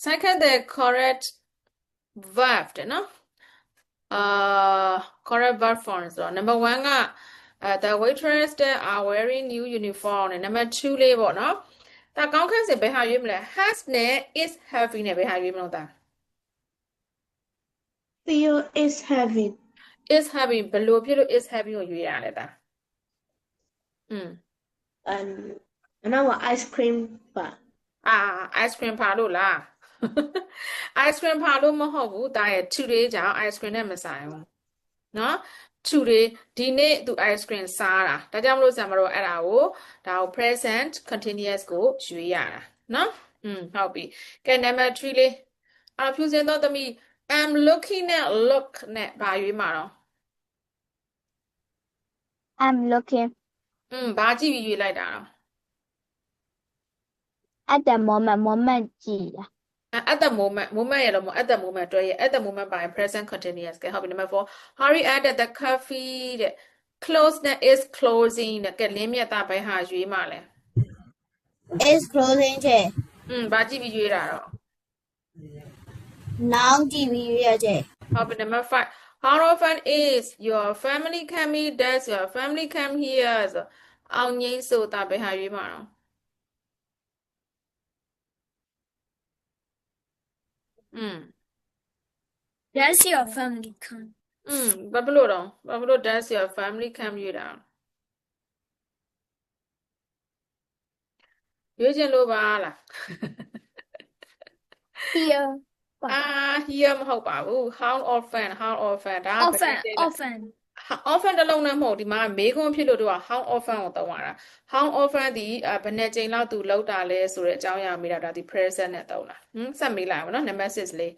Second the correct verb တဲ့နော် correct verb form ဆိုတော့ number 1ကthe waitress that are wearing new uniform နဲ့ number 2လေးပေါ့နော်ဒါကောင်းခန့်စင်ဘယ်ဟာရွေးမလဲ has နဲ့ is having နဲ့ဘယ်ဟာရွေးမလို့ဒါ Theo is having. is having ဘယ်လိုဖြစ်လို့ is having ကိုရွေးရလဲဒါAnother ice cream bar. ice cream ပါလို့လား ice cream ပါလို့မဟုတ်ဘူးဒါရဲ့ today ကြောင့် ice cream နဲ့မဆိုင်ဘူးနော် today ဒီနေ့သူ ice cream စားတာဒါကြောင့်မလို့ဆရာမတို့အဲ့ဒါကိုpresent continuous ကိုရွေးရတာနော်ဟုတ်ပြီကဲ number 3လေးဖြူစင်တော့သမီး I'm looking at look နဲ့ဘာရွေးမှာတော့ I'm looking ဘာကြည့်ပြီးရွေးလိုက်တာတော့ at the moment ကြည့်တာ at the moment ရတော့မ at the moment တွဲရ at the moment ပါရင် present continuous ကဲဟုတ်ပြီ number 4 hurry at the coffee တဲ့ close နဲ့ is closing တဲ့ကဲလင်းမြတ်တာဘယ်ဟာရွေးမှာလဲ is closing ချက် ဘာကြည့်ပြီးရွေးတာတော့ now ကြည့်ပြီးရွေးရချက် ဟုတ်ပြီ number 5 how often is your family coming does your family come here ဆိုအောင်ငိမ့်ဆိုတာဘယ်ဟာရွေးမှာတော့ Does your family come ဘာဖြစ်လို့တော့ဘာဖြစ်လို့ does your family come ရွေးတာရွေးချင်လို့ပါလား here here မဟုတ်ပါဘူး how often ဒါက often တလုံးနဲ့မဟုတ်ဒီမှာမေးခွန်းဖြစ်လို့တော့ how often ကိုသုံးရတာ how often ဒီဘယ်နှစ်ကြိမ်လောက်သူလောက်တာလဲဆိုတဲ့အကြောင်းအရာမေးတာဒါဒီ present နဲ့သုံးတာစက်မေးလိုက်အောင်နော် number 6လေး